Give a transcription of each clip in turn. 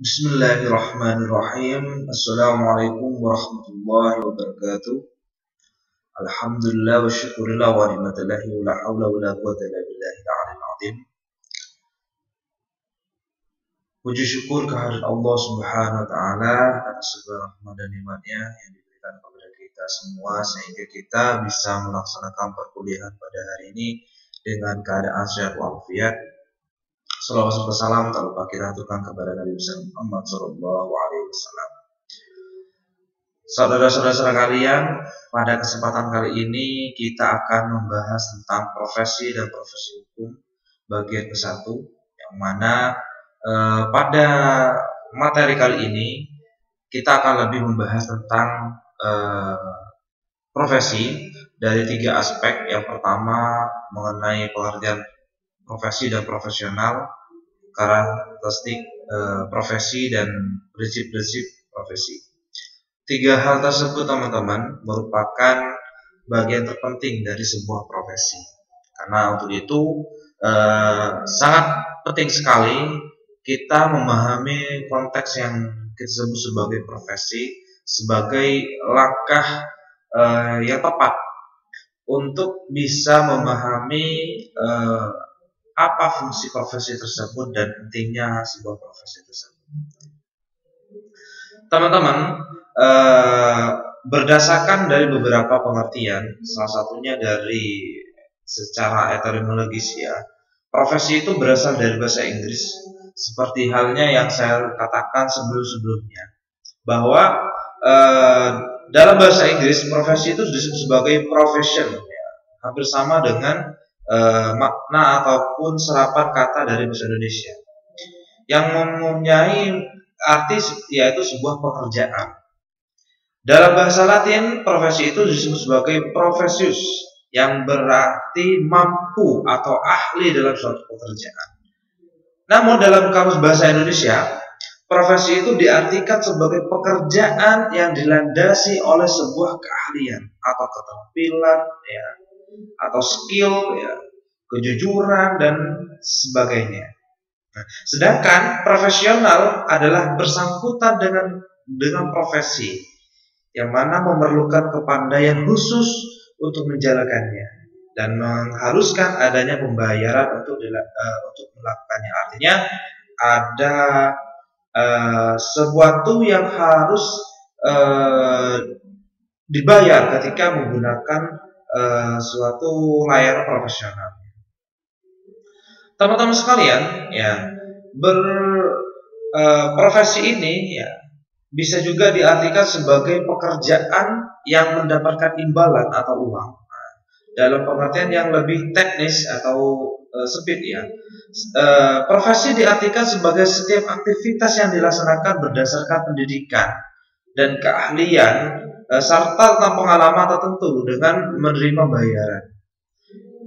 Bismillahirrahmanirrahim. Assalamualaikum warahmatullahi wabarakatuh. Alhamdulillah wa syukurillah wa ni'matillahi wa la hawla wa la quwwata illa billahil aliyyil azim. Puji syukur kehadirat Allah Subhanahu wa taala atas segala rahmat dan nikmat-Nya yang diberikan kepada kita semua sehingga kita bisa melaksanakan perkuliahan pada hari ini dengan keadaan sehat walafiat. Salawat serta salam tak lupa kita aturkan kepada Nabi besar Muhammad sallallahu alaihi wasallam. Saudara-saudara sekalian, pada kesempatan kali ini kita akan membahas tentang profesi dan profesi hukum bagian ke-1, yang mana pada materi kali ini kita akan lebih membahas tentang profesi dari 3 aspek. Yang pertama mengenai pengertian profesi dan profesional, karakteristik profesi dan prinsip-prinsip profesi. 3 hal tersebut teman-teman merupakan bagian terpenting dari sebuah profesi. Karena untuk itu sangat penting sekali kita memahami konteks yang kita sebut sebagai profesi sebagai langkah yang tepat untuk bisa memahami apa fungsi profesi tersebut dan pentingnya sebuah profesi tersebut. Teman-teman, berdasarkan dari beberapa pengertian, salah satunya dari secara etimologis ya, profesi itu berasal dari bahasa Inggris, seperti halnya yang saya katakan sebelum-sebelumnya, bahwa dalam bahasa Inggris profesi itu disebut sebagai profession, ya, hampir sama dengan makna ataupun serapan kata dari bahasa Indonesia yang mempunyai arti yaitu sebuah pekerjaan. Dalam bahasa Latin, profesi itu disebut sebagai professius, yang berarti mampu atau ahli dalam suatu pekerjaan. Namun dalam kamus bahasa Indonesia, profesi itu diartikan sebagai pekerjaan yang dilandasi oleh sebuah keahlian atau keterampilan, ya, atau skill, ya, kejujuran dan sebagainya. Nah, sedangkan profesional adalah bersangkutan dengan profesi yang mana memerlukan kepandaian khusus untuk menjalankannya dan mengharuskan adanya pembayaran untuk melakukannya. Artinya ada sesuatu yang harus dibayar ketika menggunakan suatu layanan profesional. Teman-teman sekalian, ya, profesi ini ya bisa juga diartikan sebagai pekerjaan yang mendapatkan imbalan atau uang. Nah, dalam pengertian yang lebih teknis atau sempit ya, profesi diartikan sebagai setiap aktivitas yang dilaksanakan berdasarkan pendidikan dan keahlian serta tentang pengalaman tertentu dengan menerima bayaran.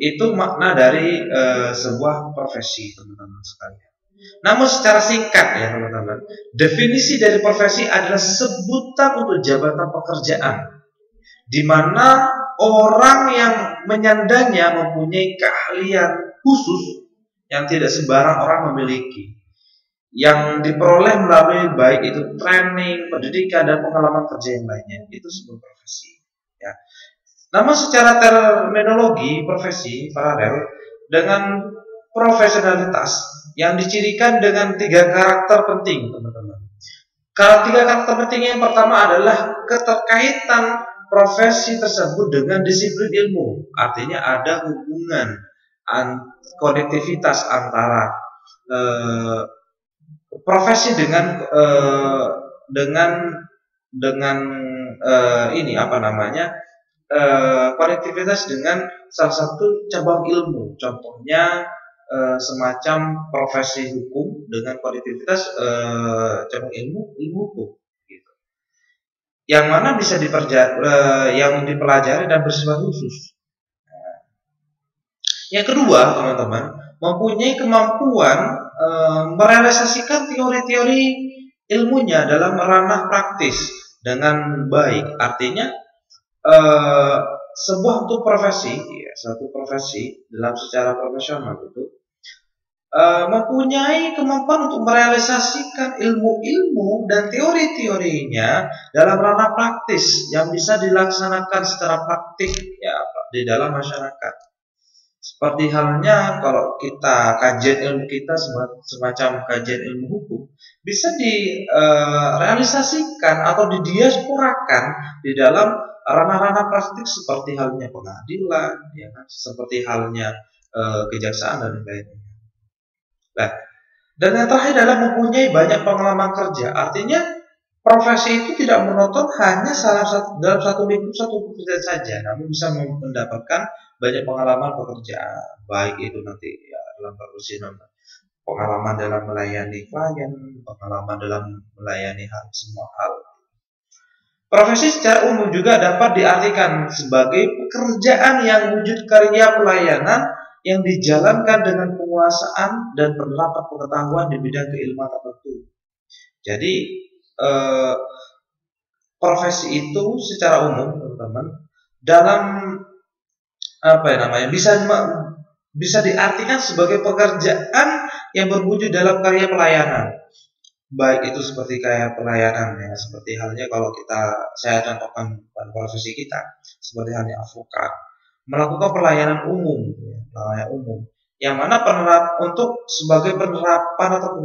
Itu makna dari sebuah profesi, teman-teman sekalian. Namun secara singkat ya teman-teman, definisi dari profesi adalah sebutan untuk jabatan pekerjaan, di mana orang yang menyandangnya mempunyai keahlian khusus yang tidak sembarang orang memiliki, yang diperoleh melalui baik itu training, pendidikan dan pengalaman kerja yang lainnya. Itu sebuah profesi. Ya. Namun secara terminologi profesi paralel dengan profesionalitas yang dicirikan dengan 3 karakter penting, teman-teman. 3 karakter penting yang pertama adalah keterkaitan profesi tersebut dengan disiplin ilmu. Artinya ada hubungan konektivitas antara profesi dengan konektivitas dengan salah satu cabang ilmu. Contohnya semacam profesi hukum dengan konektivitas cabang ilmu hukum, gitu. Yang mana bisa yang dipelajari dan bersifat khusus. Yang kedua, teman-teman, mempunyai kemampuan merealisasikan teori-teori ilmunya dalam ranah praktis dengan baik. Artinya sebuah untuk profesi, ya, satu profesi dalam secara profesional itu mempunyai kemampuan untuk merealisasikan ilmu-ilmu dan teori-teorinya dalam ranah praktis yang bisa dilaksanakan secara praktik ya di dalam masyarakat. Seperti halnya kalau kita kajian ilmu kita semacam kajian ilmu hukum bisa direalisasikan atau didiasporakan di dalam ranah-ranah praktik seperti halnya pengadilan, ya kan? Seperti halnya kejaksaan dan lain-lain. Nah, dan yang terakhir adalah mempunyai banyak pengalaman kerja. Artinya profesi itu tidak monoton hanya dalam satu lingkup satu pekerjaan saja, namun bisa mendapatkan banyak pengalaman pekerjaan, baik itu nanti ya dalam profesi pengalaman dalam melayani klien, pengalaman dalam melayani semua hal. Profesi secara umum juga dapat diartikan sebagai pekerjaan yang wujud karya pelayanan yang dijalankan dengan penguasaan dan penerapan pengetahuan di bidang keilmuan tertentu. Jadi profesi itu secara umum, teman-teman, dalam bisa diartikan sebagai pekerjaan yang berwujud dalam karya pelayanan. Baik itu seperti kayak pelayanan ya, seperti halnya kalau saya contohkan pada profesi kita, seperti halnya advokat, melakukan pelayanan umum, yang mana untuk sebagai penerapan atau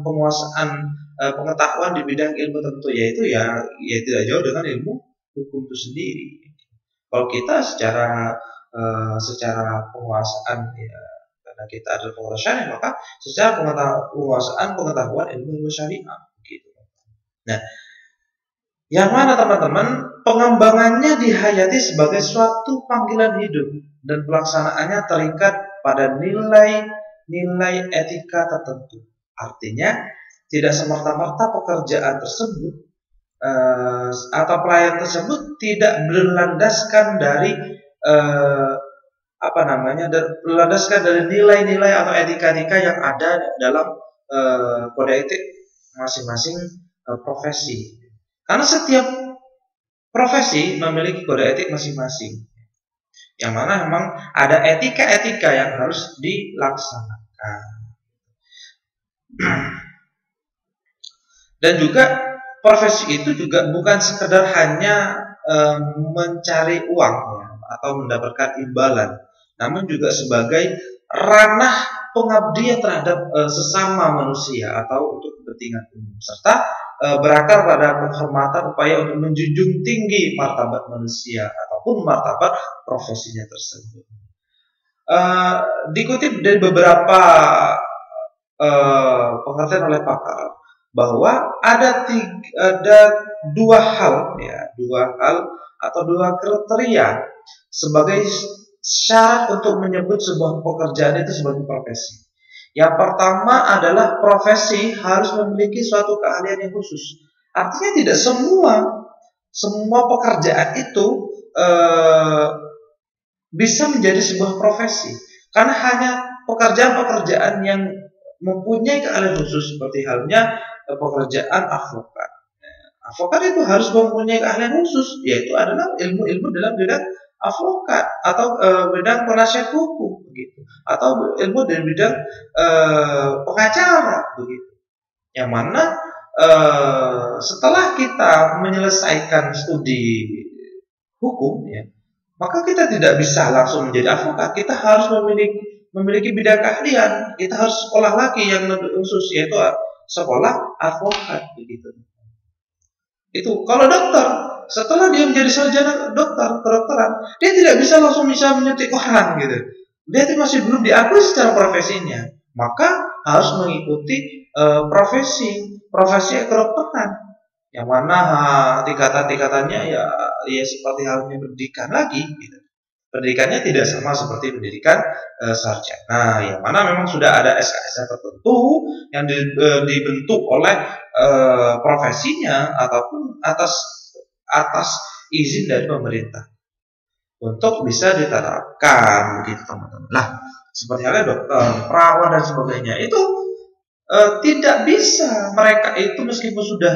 penguasaan pengetahuan di bidang ilmu tertentu, yaitu ya tidak jauh dengan ilmu hukum itu sendiri. Kalau kita secara penguasaan ya, karena kita adalah penguasa syariah, maka secara penguasaan pengetahuan ilmu syariah gitu. Nah, yang mana teman-teman pengembangannya dihayati sebagai suatu panggilan hidup dan pelaksanaannya terikat pada nilai etika tertentu. Artinya tidak semerta-merta pekerjaan tersebut atau pelayan tersebut tidak berlandaskan dari berlandaskan dari nilai-nilai atau etika-etika yang ada dalam kode etik masing-masing profesi. Karena setiap profesi memiliki kode etik masing-masing, yang mana memang ada etika-etika yang harus dilaksanakan. Dan juga profesi itu juga bukan sekedar hanya mencari uang ya, atau mendapatkan imbalan, namun juga sebagai ranah pengabdian terhadap sesama manusia atau untuk kepentingan umum, serta berakar pada penghormatan upaya untuk menjunjung tinggi martabat manusia ataupun martabat profesinya tersebut. Dikutip dari beberapa pengertian oleh pakar bahwa ada dua hal atau dua kriteria sebagai syarat untuk menyebut sebuah pekerjaan itu sebagai profesi. Yang pertama adalah profesi harus memiliki suatu keahlian yang khusus. Artinya tidak semua pekerjaan itu bisa menjadi sebuah profesi, karena hanya pekerjaan-pekerjaan yang mempunyai keahlian khusus, seperti halnya pekerjaan advokat. Advokat itu harus mempunyai keahlian khusus, yaitu adalah ilmu-ilmu dalam bidang advokat atau bidang penasihat hukum begitu, atau ilmu dari bidang pengacara begitu. Yang mana setelah kita menyelesaikan studi hukum ya, maka kita tidak bisa langsung menjadi advokat. Kita harus memiliki bidang keahlian. Kita harus sekolah lagi yang lebih khusus, yaitu sekolah advokat begitu. Itu kalau dokter, setelah dia menjadi sarjana kedokteran, dia tidak bisa langsung bisa menyuntik orang gitu. Dia masih belum diakui secara profesinya, maka harus mengikuti profesi kedokteran, yang mana tingkatan-tingkatannya ya seperti halnya pendidikan lagi gitu. Pendidikannya tidak sama seperti pendidikan sarjana, yang mana memang sudah ada SKS tertentu yang dibentuk oleh profesinya ataupun atas izin dari pemerintah untuk bisa diterapkan begitu teman-teman. Nah, seperti halnya dokter, perawat dan sebagainya itu tidak bisa mereka itu meskipun sudah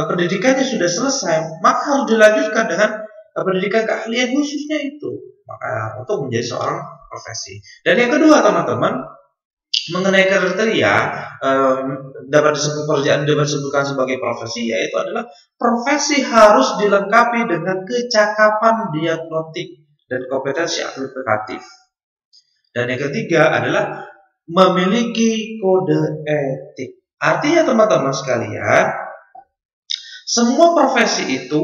pendidikannya sudah selesai, maka harus dilanjutkan dengan pendidikan keahlian khususnya itu, maka untuk menjadi seorang profesi. Dan yang kedua teman-teman, mengenai kriteria dapat disebutkan sebagai profesi, yaitu adalah profesi harus dilengkapi dengan kecakapan diagnostik dan kompetensi aplikatif. Dan yang ketiga adalah memiliki kode etik. Artinya teman-teman sekalian, semua profesi itu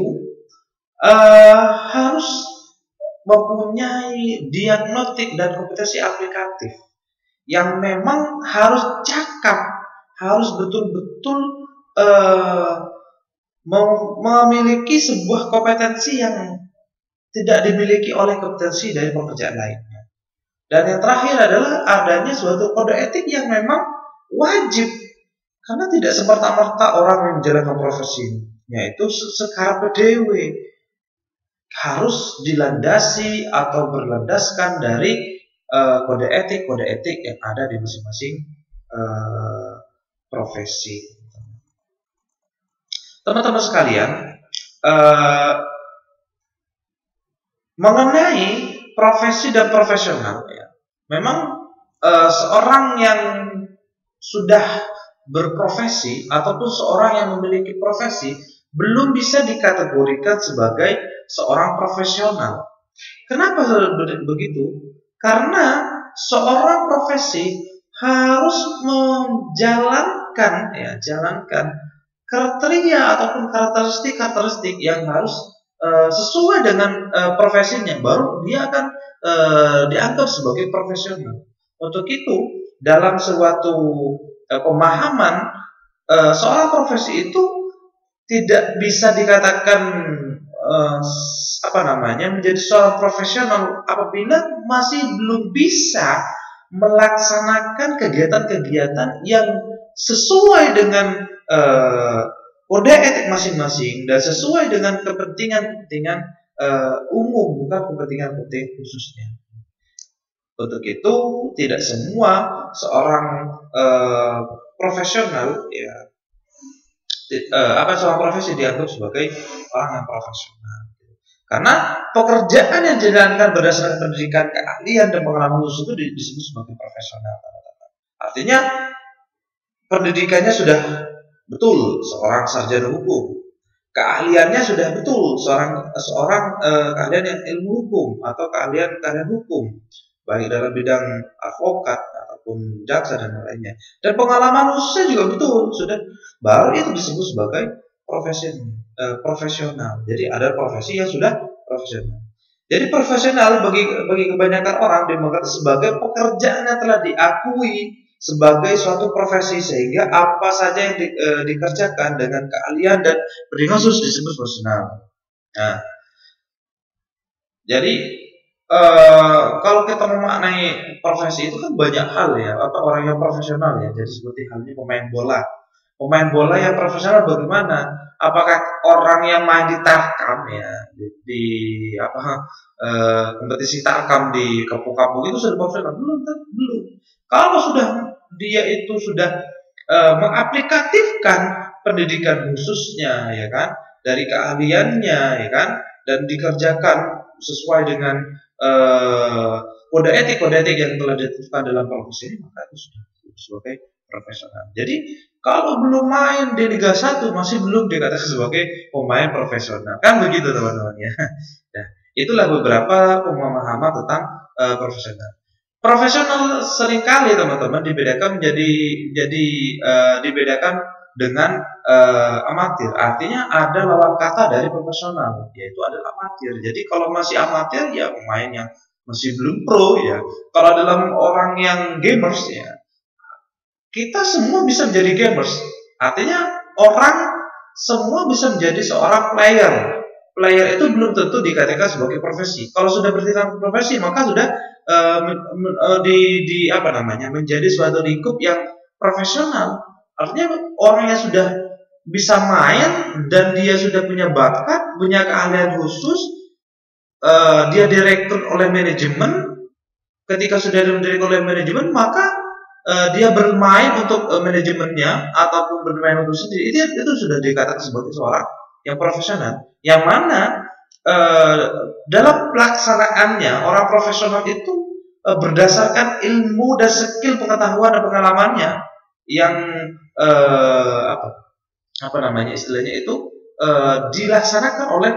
harus mempunyai diagnostik dan kompetensi aplikatif yang memang harus cakap, harus betul-betul memiliki sebuah kompetensi yang tidak dimiliki oleh kompetensi dari pekerjaan lainnya. Dan yang terakhir adalah adanya suatu kode etik yang memang wajib, karena tidak semerta-merta orang yang menjalankan profesinya itu secara dewe, harus dilandasi atau berlandaskan dari kode etik yang ada di masing-masing profesi. Teman-teman sekalian, mengenai profesi dan profesional, ya, memang seorang yang sudah berprofesi ataupun seorang yang memiliki profesi belum bisa dikategorikan sebagai seorang profesional. Kenapa begitu? Karena seorang profesi harus menjalankan kriteria ataupun karakteristik yang harus sesuai dengan profesinya, baru dia akan dianggap sebagai profesional. Untuk itu, dalam suatu pemahaman, seorang profesi itu tidak bisa dikatakan menjadi seorang profesional apabila masih belum bisa melaksanakan kegiatan-kegiatan yang sesuai dengan kode etik masing-masing dan sesuai dengan kepentingan umum, bukan kepentingan khususnya. Untuk itu tidak semua seorang profesional, ya, seorang profesi dianggap sebagai orang yang profesional. Karena pekerjaan yang dijalankan berdasarkan pendidikan, keahlian dan pengalaman khusus itu disebut sebagai profesional. Artinya pendidikannya sudah betul, seorang sarjana hukum. Keahliannya sudah betul, seorang keahlian yang ilmu hukum atau keahlian hukum, baik dalam bidang advokat ataupun jaksa dan lainnya. Dan pengalaman khususnya juga betul, sudah, baru itu disebut sebagai profesional. Jadi ada profesi yang sudah profesional. Jadi profesional bagi kebanyakan orang dimaksud sebagai pekerjaan yang telah diakui sebagai suatu profesi, sehingga apa saja yang dikerjakan dengan keahlian dan pendidikan khusus disebut profesional. Nah, jadi kalau kita memaknai profesi itu kan banyak hal, ya, atau orang yang profesional, ya. Jadi seperti halnya pemain bola yang profesional bagaimana? Apakah orang yang main di tarkam, ya, di kompetisi tarkam di kampung-kampung itu sudah profesional? Belum. Kalau dia itu sudah mengaplikatifkan pendidikan khususnya, ya kan, dari keahliannya, ya kan, dan dikerjakan sesuai dengan kode etik yang telah ditetapkan dalam profesi ini, maka itu sudah sebagai profesional. Jadi kalau belum main di Liga 1 masih belum dikatakan sebagai pemain profesional, kan begitu teman-teman, ya. Nah, itulah beberapa pemahaman tentang profesional. Profesional seringkali teman-teman dibedakan dibedakan dengan amatir. Artinya ada lawan kata dari profesional, yaitu adalah amatir. Jadi kalau masih amatir, ya pemain yang masih belum pro, ya. Kalau dalam orang yang gamers, ya, kita semua bisa menjadi gamers. Artinya orang semua bisa menjadi seorang player. Player itu belum tentu dikatakan sebagai profesi. Kalau sudah bertindak profesi, maka sudah menjadi suatu lingkup yang profesional. Artinya orang yang sudah bisa main dan dia sudah punya bakat, punya keahlian khusus, dia direkrut oleh manajemen. Ketika sudah direkrut oleh manajemen, maka dia bermain untuk manajemennya ataupun bermain untuk sendiri, itu sudah dikatakan sebagai seorang yang profesional. Yang mana dalam pelaksanaannya orang profesional itu berdasarkan ilmu dan skill pengetahuan dan pengalamannya yang apa namanya istilahnya itu dilaksanakan oleh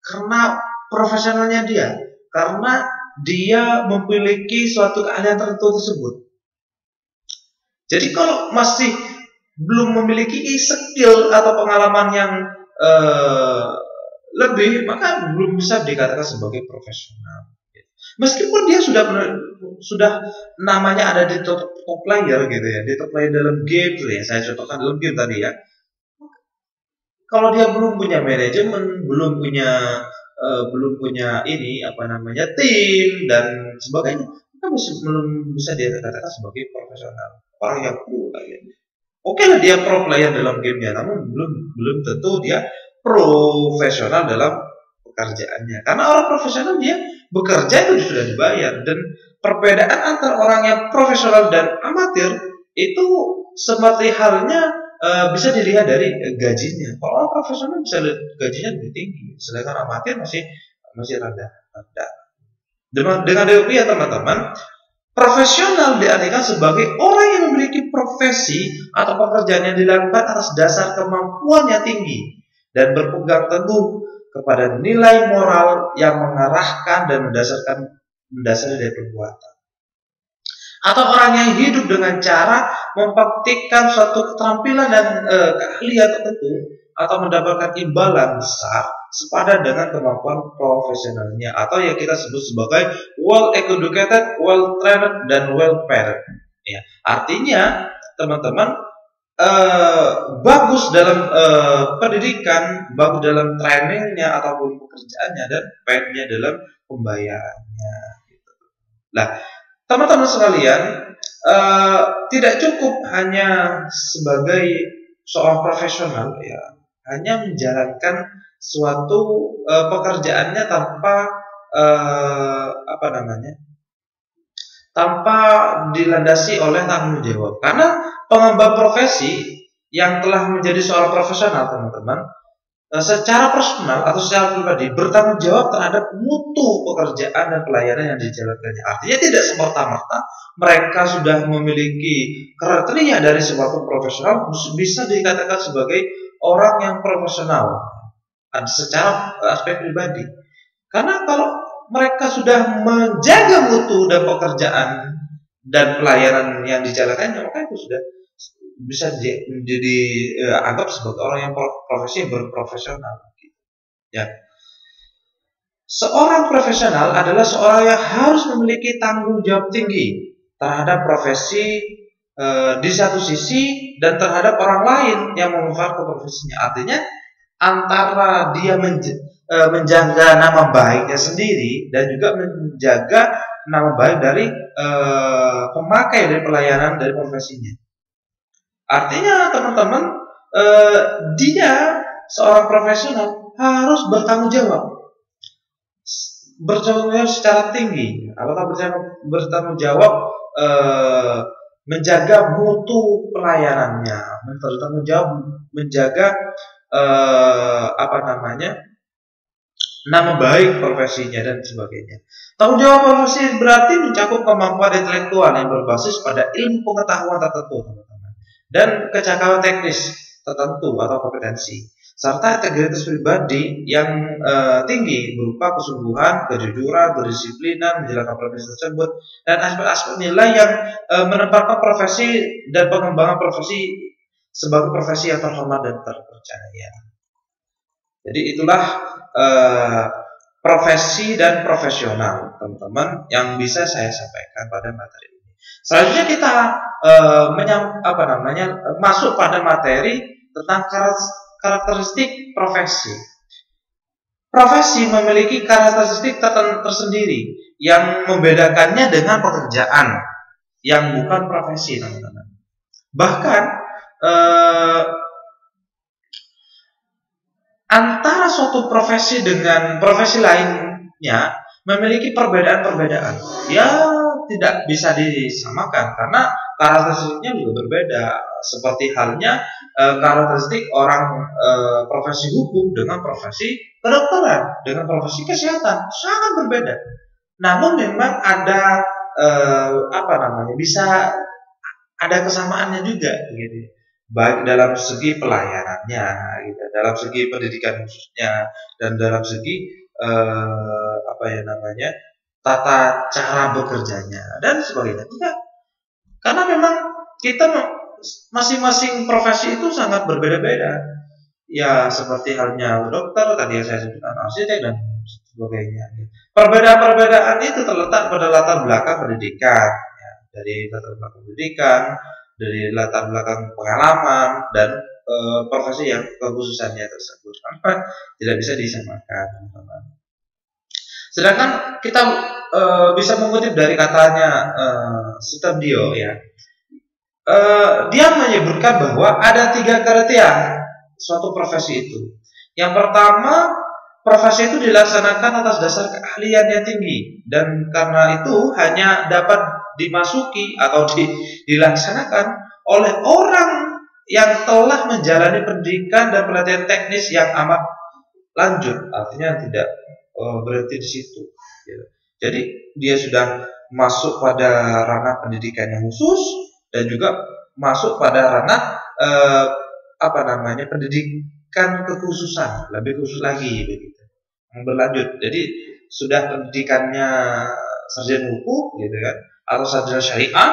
karena profesionalnya dia, karena dia memiliki suatu keahlian tertentu tersebut. Jadi kalau masih belum memiliki skill atau pengalaman yang lebih, maka belum bisa dikatakan sebagai profesional. Meskipun dia sudah namanya ada di top player gitu ya, di top player dalam game gitu ya. Saya contohkan dalam game tadi ya. Kalau dia belum punya manajemen, belum punya ini apa namanya tim dan sebagainya, maka belum bisa dia katakan sebagai profesional, orang yang pro ya. Oke lah dia pro player dalam gamenya, namun belum tentu dia profesional dalam pekerjaannya. Karena orang profesional dia bekerja itu sudah dibayar, dan perbedaan antara orang yang profesional dan amatir itu seperti halnya bisa dilihat dari gajinya. Kalau orang profesional bisa lihat gajinya lebih tinggi, sedangkan amatir masih rendah. Dengan demikian teman-teman, profesional diartikan sebagai orang yang memiliki profesi atau pekerjaan yang dilakukan atas dasar kemampuan yang tinggi dan berpegang teguh kepada nilai moral yang mengarahkan dan mendasari dari perbuatan. Atau orang yang hidup dengan cara mempraktikkan suatu keterampilan dan keahlian tertentu atau mendapatkan imbalan besar sepadan dengan kemampuan profesionalnya, atau yang kita sebut sebagai well educated, well trained, dan well paid. Ya, artinya teman-teman bagus dalam pendidikan, bagus dalam trainingnya ataupun pekerjaannya, dan paidnya dalam pembayarannya. Gitu. Nah, teman-teman sekalian, tidak cukup hanya sebagai seorang profesional ya, hanya menjalankan suatu pekerjaannya tanpa dilandasi oleh tanggung jawab. Karena pengemban profesi yang telah menjadi seorang profesional, teman-teman, secara personal atau secara pribadi bertanggung jawab terhadap mutu pekerjaan dan pelayanan yang dijalankannya. Artinya tidak semerta-merta mereka sudah memiliki kriteria dari sebuah profesional bisa dikatakan sebagai orang yang profesional secara aspek pribadi. Karena kalau mereka sudah menjaga mutu dan pekerjaan dan pelayanan yang dijalankannya, maka itu sudah bisa menjadi anggap sebagai orang yang profesi yang berprofesional. Ya, seorang profesional adalah seorang yang harus memiliki tanggung jawab tinggi terhadap profesi di satu sisi dan terhadap orang lain yang memanfaatkan profesinya. Artinya antara dia menjaga nama baiknya sendiri dan juga menjaga nama baik dari pemakai dari pelayanan dari profesinya. Artinya teman-teman, dia seorang profesional harus bertanggung jawab secara tinggi, atau bertanggung jawab menjaga mutu pelayanannya, bertanggung jawab menjaga nama baik profesinya dan sebagainya. Tanggung jawab profesi berarti mencakup kemampuan intelektual yang berbasis pada ilmu pengetahuan tertentu, teman-teman, dan kecakapan teknis tertentu atau kompetensi, serta integritas pribadi yang tinggi berupa kesungguhan, kejujuran, kedisiplinan menjalankan profesi tersebut, dan aspek-aspek nilai yang menempatkan profesi dan pengembangan profesi sebagai profesi yang terhormat dan terpercaya. Jadi itulah profesi dan profesional, teman-teman, yang bisa saya sampaikan pada materi ini. Selanjutnya kita masuk pada materi tentang karakteristik profesi. Profesi memiliki karakteristik tersendiri yang membedakannya dengan pekerjaan yang bukan profesi, teman-teman. Bahkan antara suatu profesi dengan profesi lainnya memiliki perbedaan-perbedaan. Ya, tidak bisa disamakan karena karakteristiknya juga berbeda. Seperti halnya karakteristik orang profesi hukum dengan profesi kedokteran, dengan profesi kesehatan sangat berbeda. namun memang ada bisa ada kesamaannya juga gitu. Baik dalam segi pelayanannya, gitu, dalam segi pendidikan khususnya, dan dalam segi tata cara bekerjanya dan sebagainya. Tidak, karena memang kita masing-masing profesi itu sangat berbeda-beda. Ya seperti halnya dokter tadi yang saya sebutkan, arsitek dan sebagainya. Perbedaan-perbedaan itu terletak pada latar belakang pendidikan, ya, dari latar belakang pendidikan, dari latar belakang pengalaman dan profesi yang kekhususannya tersebut. Maka tidak bisa disamakan, teman-teman. Sedangkan kita bisa mengutip dari katanya Sutardio, ya. Dia menyebutkan bahwa ada 3 kriteria suatu profesi itu. Yang pertama, profesi itu dilaksanakan atas dasar keahlian yang tinggi, dan karena itu hanya dapat dimasuki atau dilaksanakan oleh orang yang telah menjalani pendidikan dan pelatihan teknis yang amat lanjut. Artinya tidak berhenti di situ. Jadi dia sudah masuk pada ranah pendidikan yang khusus dan juga masuk pada ranah pendidikan kekhususan, lebih khusus lagi begitu, yang berlanjut. Jadi sudah pendidikannya sarjana hukum gitu kan, atau sarjana syariah,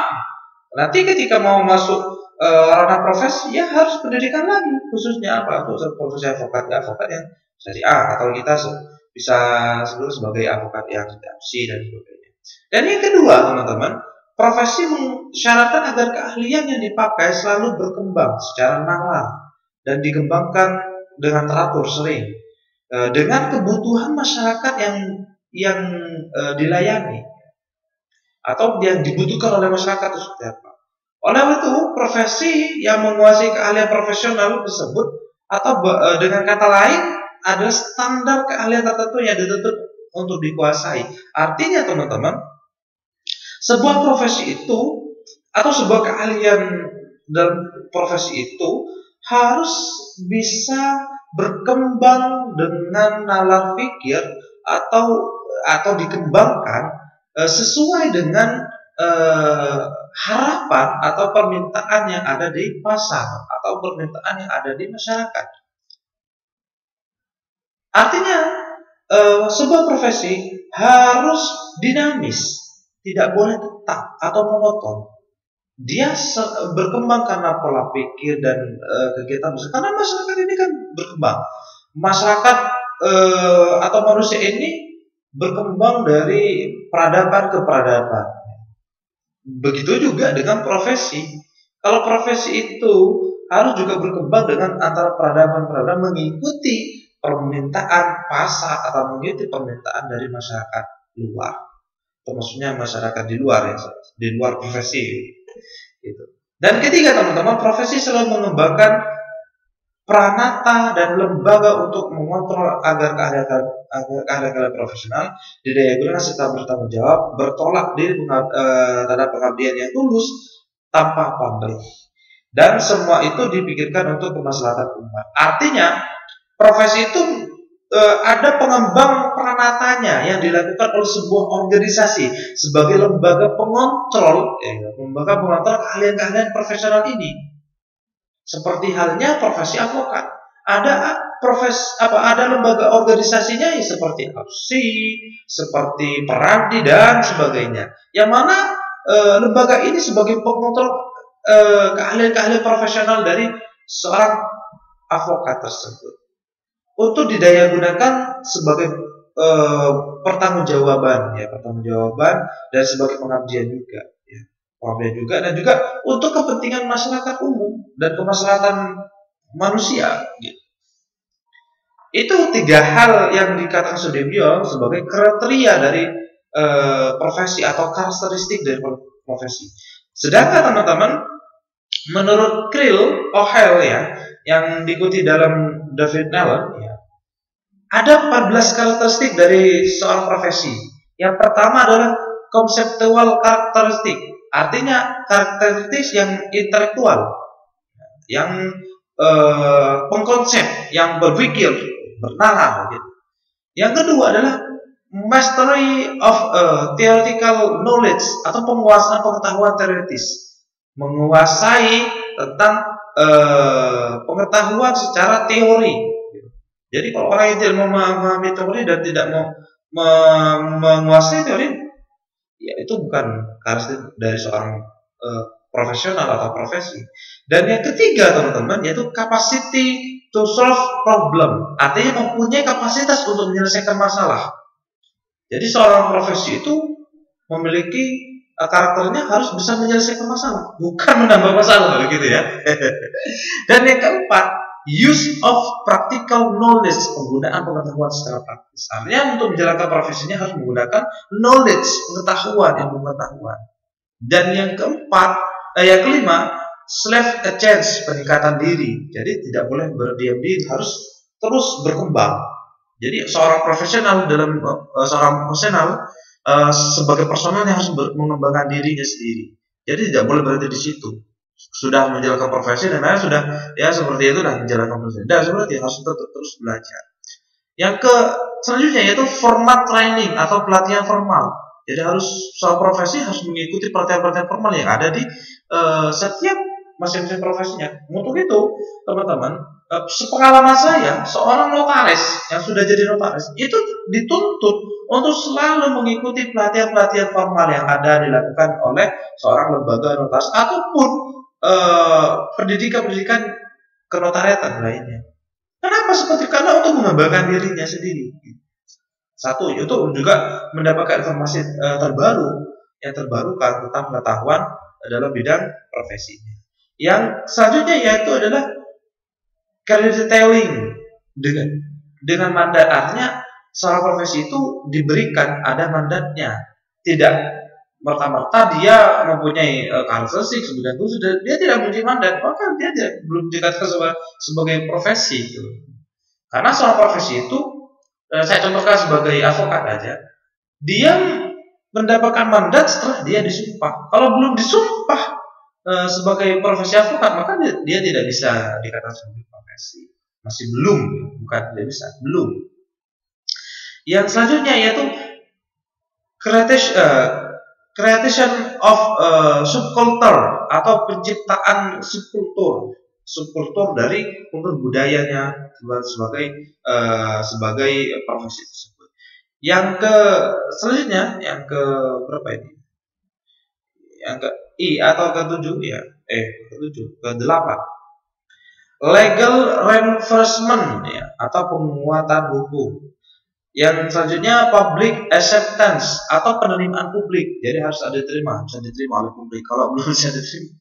nanti ketika mau masuk ranah profesi ya harus pendidikan lagi, khususnya apa, untuk profesi avokat yang syariah, atau kita bisa sebut sebagai avokat yang adapsi dan sebagainya. Dan yang kedua, teman-teman, profesi mensyaratkan agar keahlian yang dipakai selalu berkembang secara nalar dan dikembangkan dengan teratur sering dengan kebutuhan masyarakat yang dilayani atau yang dibutuhkan oleh masyarakat itu seperti apa. Oleh itu, profesi yang menguasai keahlian profesional tersebut atau dengan kata lain adalah standar keahlian tertentu yang dituntut untuk dikuasai. Artinya, teman-teman, sebuah profesi itu atau sebuah keahlian dalam profesi itu harus bisa berkembang dengan nalar pikir atau dikembangkan sesuai dengan harapan atau permintaan yang ada di pasar atau permintaan yang ada di masyarakat. Artinya sebuah profesi harus dinamis, tidak boleh tetap atau monoton. Dia berkembang karena pola pikir dan kegiatan masyarakat. Karena masyarakat ini kan berkembang. Masyarakat atau manusia ini berkembang dari peradaban ke peradaban. Begitu juga dengan profesi. Kalau profesi itu harus juga berkembang dengan antara peradaban-peradaban, mengikuti permintaan pasar atau mengikuti permintaan dari masyarakat luar. Maksudnya masyarakat di luar, ya, di luar profesi gitu. Dan ketiga, teman-teman, profesi selalu mengembangkan pranata dan lembaga untuk mengontrol agar keahlian profesional didaya gunakan serta bertanggung jawab, bertolak diri terhadap pengabdian yang tulus tanpa pamrih, dan semua itu dipikirkan untuk kemaslahatan umat. Artinya profesi itu ada pengembang pranatanya yang dilakukan oleh sebuah organisasi sebagai lembaga pengontrol, lembaga pengontrol keahlian-keahlian profesional ini. Seperti halnya profesi avokat, ada lembaga organisasinya ya, seperti APSI, seperti Peradi dan sebagainya. Yang mana lembaga ini sebagai pengontrol keahlian-keahlian profesional dari seorang avokat tersebut, untuk didaya gunakan sebagai pertanggungjawaban dan sebagai pengabdian juga, dan juga untuk kepentingan masyarakat umum dan kemaslahatan manusia. Itu 3 hal yang dikatakan Sudibyo sebagai kriteria dari profesi atau karakteristik dari profesi. Sedangkan teman-teman, menurut Krill O'Hell yang diikuti dalam David Nellen, ada 14 karakteristik dari seorang profesi. Yang pertama adalah konseptual karakteristik, artinya karakteristik yang intelektual, yang pengkonsep, yang berpikir, bernalar. Yang kedua adalah mastery of theoretical knowledge atau penguasaan pengetahuan teoritis, menguasai tentang pengetahuan secara teori. Jadi kalau orang yang tidak memahami teori dan tidak mau menguasai teori, ya itu bukan karakteristik dari seorang profesional atau profesi. Dan yang ketiga teman-teman, yaitu capacity to solve problem, artinya mempunyai kapasitas untuk menyelesaikan masalah. Jadi seorang profesi itu memiliki karakternya harus bisa menyelesaikan masalah, bukan menambah masalah, begitu ya. Dan yang keempat, use of practical knowledge, penggunaan pengetahuan secara praktis. Artinya untuk menjalankan profesinya harus menggunakan knowledge, pengetahuan, ilmu pengetahuan. Dan yang yang kelima, self change, peningkatan diri. Jadi tidak boleh berdiam diri, harus terus berkembang. Jadi seorang profesional sebagai personal yang harus mengembangkan dirinya sendiri. Jadi tidak boleh berhenti di situ. Sudah menjalankan profesi dan lain sudah ya seperti itu dan menjalankan profesi. Dan seperti harus terus belajar. Yang selanjutnya yaitu format training atau pelatihan formal. Jadi seorang profesi harus mengikuti pelatihan-pelatihan formal yang ada di setiap masing-masing profesinya. Untuk itu, teman-teman, sepengalaman saya, seorang notaris yang sudah jadi notaris itu dituntut untuk selalu mengikuti pelatihan-pelatihan formal yang ada dilakukan oleh seorang lembaga notaris ataupun pendidikan-pendidikan kenotariatan lainnya. Kenapa seperti karena untuk mengembangkan dirinya sendiri. Satu, itu juga mendapatkan informasi yang terbarukan tentang pengetahuan dalam bidang profesinya. Yang selanjutnya yaitu adalah career detailing dengan mandat, artinya seorang profesi itu diberikan ada mandatnya, tidak merta-merta dia mempunyai karakteristik sebagai itu dia tidak mempunyai mandat, maka dia belum dikatakan sebagai profesi itu. Karena seorang profesi itu, saya contohkan sebagai advokat aja, dia mendapatkan mandat setelah dia disumpah. Kalau belum disumpah sebagai profesi advokat, maka dia tidak bisa dikatakan sebagai profesi. Masih belum, bukan tidak bisa, belum. Yang selanjutnya yaitu creation of subculture atau penciptaan subkultur dari kultur budayanya sebagai profesi tersebut. Yang selanjutnya, yang ke berapa ini? Yang ke-7 ya, ke-8. Legal reinforcement ya, atau penguatan hukum. Yang selanjutnya public acceptance atau penerimaan publik. Jadi harus bisa diterima oleh publik. Kalau belum bisa diterima,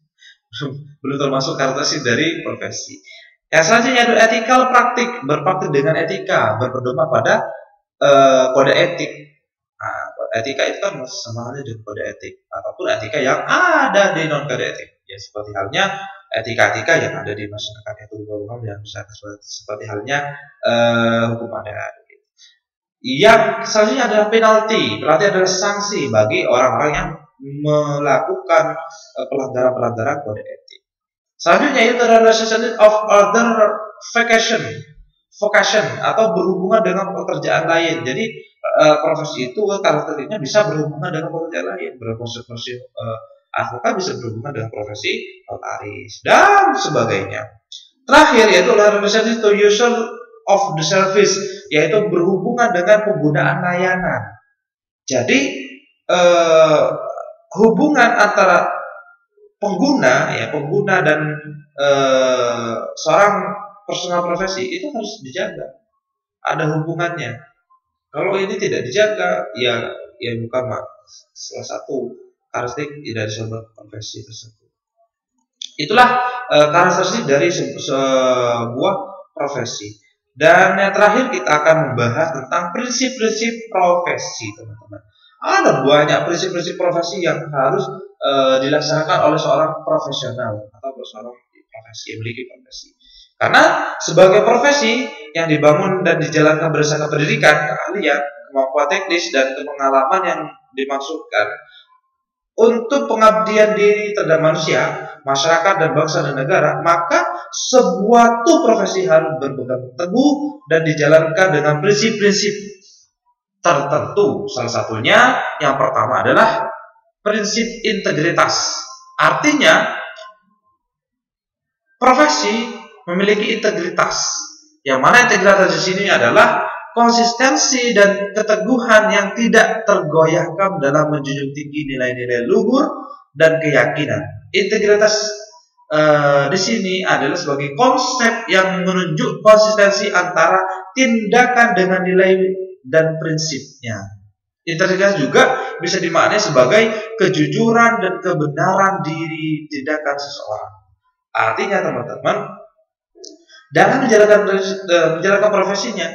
belum termasuk karakteristik dari profesi. Yang selanjutnya adalah ethical praktik, berpraktik dengan etika, berpedoman pada kode etik. Nah, etika itu kan sama halnya dengan kode etik ataupun etika yang ada di non kode etik. Ya seperti halnya etika-etika yang ada di masyarakat, itu hukum yang seperti halnya hukum adat. Yang selanjutnya adalah penalti. Penalti adalah sanksi bagi orang-orang yang melakukan pelanggaran-pelanggaran kode etik. Selanjutnya itu adalah relationship of other vocation atau berhubungan dengan pekerjaan lain. Jadi profesi itu karakteristiknya bisa berhubungan dengan pekerjaan lain. Profesi advokat bisa berhubungan dengan profesi notaris dan sebagainya. Terakhir yaitu relationship to user of the service, yaitu berhubungan dengan penggunaan layanan. Jadi hubungan antara pengguna dan seorang personal profesi itu harus dijaga. Ada hubungannya. Kalau ini tidak dijaga, ya bukan salah satu karakteristik dari sebuah profesi tersebut. Itulah karakteristik dari sebuah profesi. Dan yang terakhir kita akan membahas tentang prinsip-prinsip profesi, teman-teman. Ada banyak prinsip-prinsip profesi yang harus dilaksanakan oleh seorang profesional atau seorang profesi yang memiliki profesi. Karena sebagai profesi yang dibangun dan dijalankan berdasarkan pendidikan, keahlian, kemampuan teknis dan pengalaman yang dimaksudkan untuk pengabdian diri terhadap manusia, masyarakat dan bangsa dan negara, maka sebuah profesi harus berpegang teguh dan dijalankan dengan prinsip-prinsip tertentu. Salah satunya yang pertama adalah prinsip integritas. Artinya profesi memiliki integritas. Yang mana integritas di sini adalah konsistensi dan keteguhan yang tidak tergoyahkan dalam menjunjung tinggi nilai-nilai luhur dan keyakinan. Integritas di sini adalah sebagai konsep yang menunjuk konsistensi antara tindakan dengan nilai dan prinsipnya. Integritas juga bisa dimaknai sebagai kejujuran dan kebenaran diri tindakan seseorang. Artinya teman-teman, dalam menjalankan profesinya,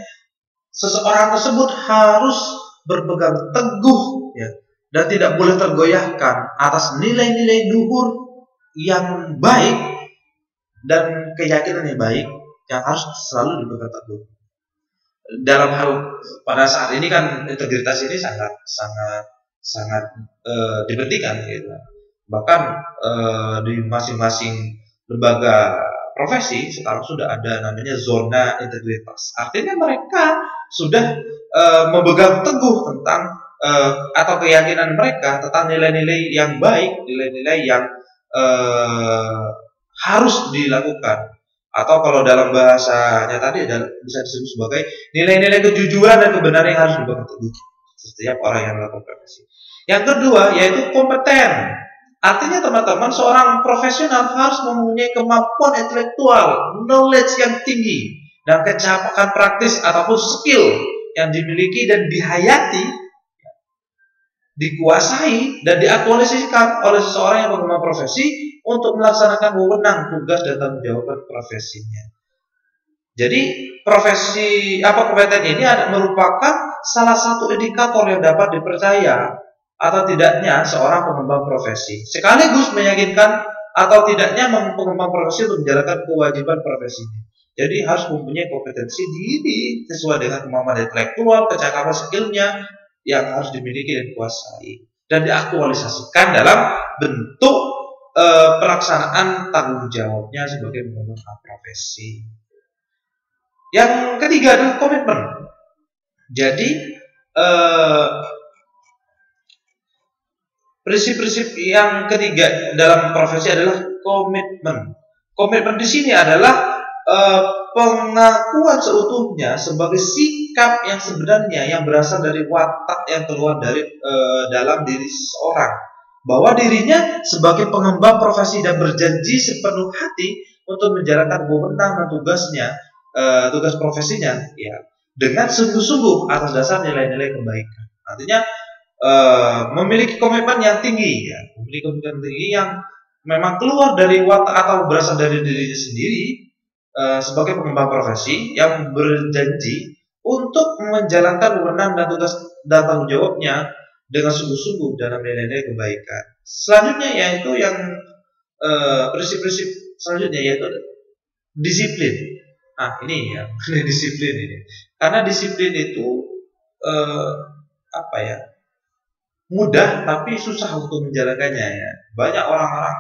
seseorang tersebut harus berpegang teguh ya, dan tidak boleh tergoyahkan atas nilai-nilai luhur yang baik dan keyakinan yang baik yang harus selalu dipegang teguh. Dalam hal pada saat ini kan integritas ini sangat dipentingkan gitu. Bahkan di masing-masing lembaga profesi sekarang sudah ada namanya zona integritas. Artinya mereka sudah memegang teguh tentang atau keyakinan mereka tentang nilai-nilai yang baik, nilai-nilai yang harus dilakukan. Atau kalau dalam bahasanya tadi bisa disebut sebagai nilai-nilai kejujuran dan kebenaran yang harus dipegang teguh setiap orang yang melakukan profesi. Yang kedua yaitu kompeten. Artinya teman-teman, seorang profesional harus mempunyai kemampuan intelektual, knowledge yang tinggi, dan kecapakan praktis ataupun skill yang dimiliki dan dihayati, dikuasai dan diaktualisasikan oleh seseorang yang mengemban profesi untuk melaksanakan wewenang, tugas dan tanggung jawab profesinya. Jadi profesi kompeten ini merupakan salah satu indikator yang dapat dipercaya atau tidaknya seorang pengembang profesi, sekaligus meyakinkan atau tidaknya pengembang profesi untuk menjalankan kewajiban profesinya. Jadi harus mempunyai kompetensi diri sesuai dengan kemampuan intelektual, kecakapan skillnya yang harus dimiliki dan dikuasai dan diaktualisasikan dalam bentuk pelaksanaan tanggung jawabnya sebagai pengembang profesi. Yang ketiga adalah komitmen. Jadi prinsip-prinsip yang ketiga dalam profesi adalah komitmen. Komitmen di sini adalah pengakuan seutuhnya sebagai sikap yang sebenarnya yang berasal dari watak yang keluar dari dalam diri seseorang, bahwa dirinya sebagai pengembang profesi dan berjanji sepenuh hati untuk menjalankan wewenang dan tugas profesinya ya dengan sungguh-sungguh atas dasar nilai-nilai kebaikan. Artinya memiliki komitmen yang tinggi ya, memiliki komitmen tinggi yang memang keluar dari watak atau berasal dari dirinya sendiri sebagai pengembang profesi yang berjanji untuk menjalankan wewenang dan tugas dan tanggung jawabnya dengan sungguh-sungguh dalam nilai-nilai kebaikan. Selanjutnya yaitu yang prinsip-prinsip selanjutnya yaitu disiplin. Nah ini ya, disiplin ini. Karena disiplin itu mudah tapi susah untuk menjalankannya ya. Banyak orang-orang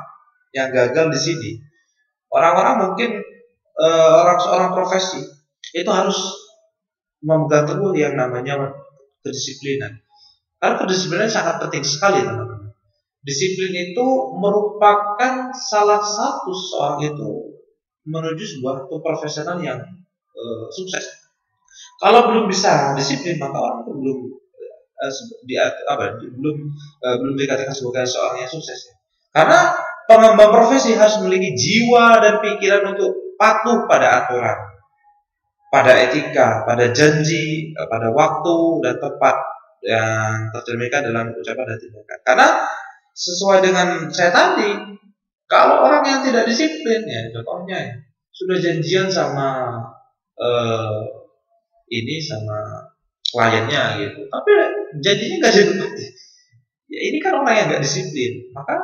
yang gagal di sini. Orang-orang mungkin seorang profesi itu harus memegang teguh yang namanya kedisiplinan. Karena kedisiplinan sangat penting sekali teman-teman. Disiplin itu merupakan salah satu seorang itu menuju sebuah profesional yang sukses. Kalau belum bisa disiplin maka orang itu belum dikatakan sebagai seorang yang sukses ya. Karena pengembang profesi harus memiliki jiwa dan pikiran untuk patuh pada aturan, pada etika, pada janji, pada waktu dan tempat yang tercerminkan dalam ucapan dan tindakan. Karena sesuai dengan saya tadi, kalau orang yang tidak disiplin ya, contohnya ya, sudah janjian sama sama kliennya gitu, tapi janjinya nggak jadi mati. Ya ini kan orang yang nggak disiplin, maka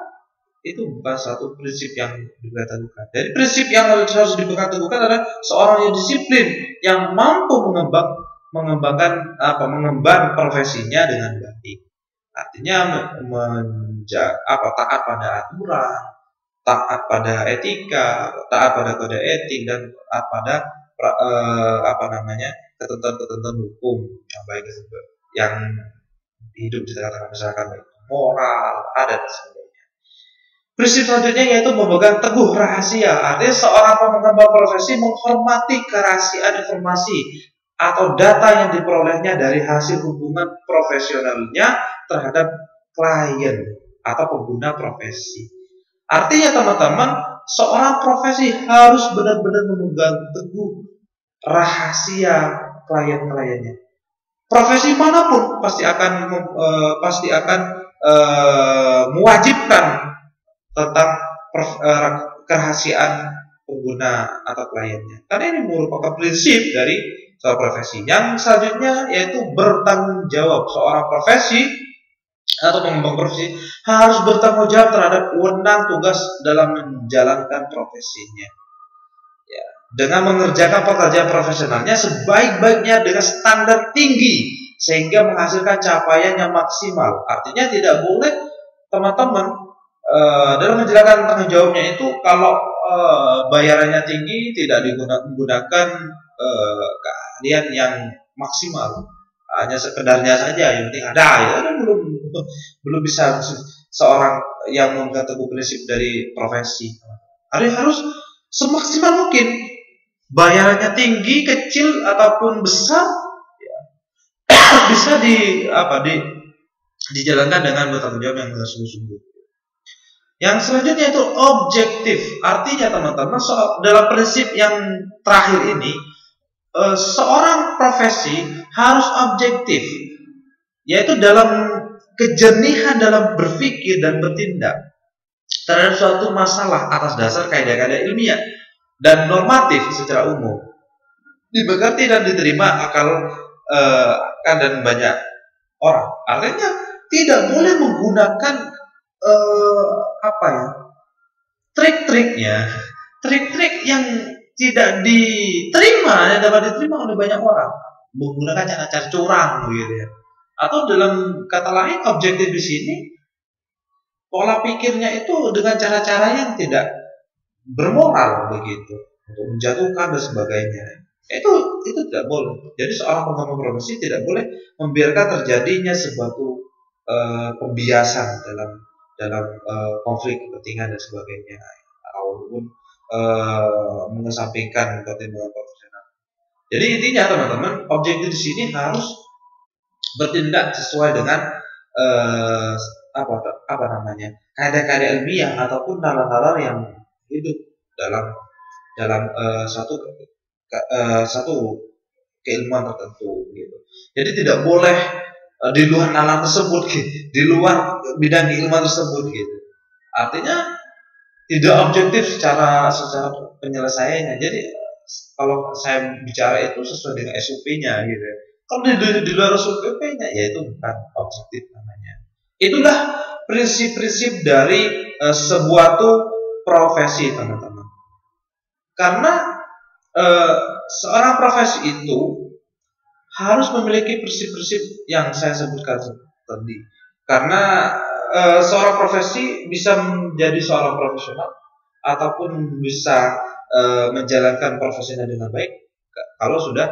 itu bukan satu prinsip yang dipegang teguhkan. Jadi prinsip yang harus dipegang teguhkan adalah seorang yang disiplin, yang mampu mengemban profesinya dengan baik. Artinya taat pada aturan, taat pada etika, taat pada kode etik dan taat pada ketentuan-ketentuan hukum yang baik tersebut. yang hidup di tengah-tengah masyarakat, moral, adat, dan sebagainya. Prinsip selanjutnya yaitu memegang teguh rahasia. Artinya seorang pengembang profesi menghormati kerahasiaan informasi atau data yang diperolehnya dari hasil hubungan profesionalnya terhadap klien atau pengguna profesi. Artinya teman-teman, seorang profesi harus benar-benar memegang teguh rahasia klien-kliennya. Profesi manapun pasti akan mewajibkan tentang kerahasiaan pengguna atau kliennya. Karena ini merupakan prinsip dari sebuah profesi. Yang selanjutnya yaitu bertanggung jawab. Seorang profesi atau pengembang profesi harus bertanggung jawab terhadap wewenang tugas dalam menjalankan profesinya. Ya, dengan mengerjakan pekerjaan profesionalnya sebaik-baiknya dengan standar tinggi sehingga menghasilkan capaian yang maksimal. Artinya tidak boleh teman-teman dalam menjalankan tanggung jawabnya itu kalau bayarannya tinggi tidak menggunakan keahlian yang maksimal, hanya sekedarnya saja, yang penting ada, ya kan belum bisa seorang yang memegang teguh prinsip dari profesi. Harus semaksimal mungkin, bayarannya tinggi, kecil ataupun besar, ya, bisa dijalankan dengan bertanggung jawab yang sungguh-sungguh. Yang selanjutnya itu objektif. Artinya teman-teman, dalam prinsip yang terakhir ini, seorang profesi harus objektif, yaitu dalam kejernihan dalam berpikir dan bertindak terhadap suatu masalah atas dasar kaidah-kaidah ilmiah dan normatif secara umum, dimengerti dan diterima akal dan banyak orang. Artinya tidak boleh menggunakan trik-trik yang tidak diterima, yang dapat diterima oleh banyak orang, menggunakan cara-cara curang gitu ya. Atau dalam kata lain, objektif di sini pola pikirnya itu dengan cara-cara yang tidak bermoral begitu, untuk menjatuhkan dan sebagainya. Itu tidak boleh. Jadi seorang pengembang profesi tidak boleh membiarkan terjadinya sesuatu pembiasan dalam konflik kepentingan dan sebagainya, ataupun mengesampingkan pertimbangan profesional. Jadi intinya teman-teman, objektif di sini harus bertindak sesuai dengan kaidah-kaidah ilmiah ataupun nalar-nalar yang hidup dalam satu keilmuan tertentu gitu. Jadi tidak boleh di luar nalar tersebut gitu, di luar bidang keilmuan tersebut gitu. Artinya tidak objektif secara penyelesaiannya. Jadi kalau saya bicara itu sesuai dengan SOP-nya gitu. Kalau di luar SOP-nya ya itu bukan objektif namanya. Itulah prinsip-prinsip dari sebuah profesi, teman-teman. Karena seorang profesi itu harus memiliki prinsip-prinsip yang saya sebutkan tadi. Karena seorang profesi bisa menjadi seorang profesional ataupun bisa menjalankan profesinya dengan baik kalau sudah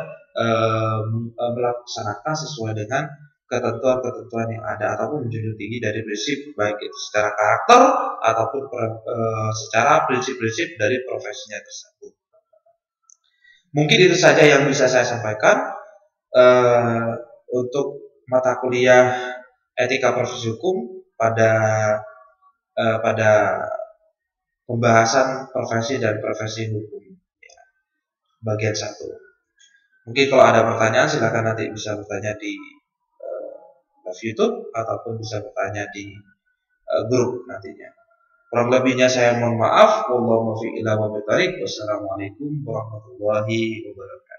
melaksanakan sesuai dengan ketentuan-ketentuan yang ada ataupun menjunjung tinggi dari prinsip, baik itu secara karakter ataupun secara prinsip-prinsip dari profesinya tersebut. Mungkin itu saja yang bisa saya sampaikan untuk mata kuliah etika profesi hukum pada pembahasan profesi dan profesi hukum ya, bagian 1. Mungkin kalau ada pertanyaan silakan nanti bisa bertanya di live YouTube ataupun bisa bertanya di grup nantinya. Kurang lebihnya saya mohon maaf. Wassalamualaikum warahmatullahi wabarakatuh.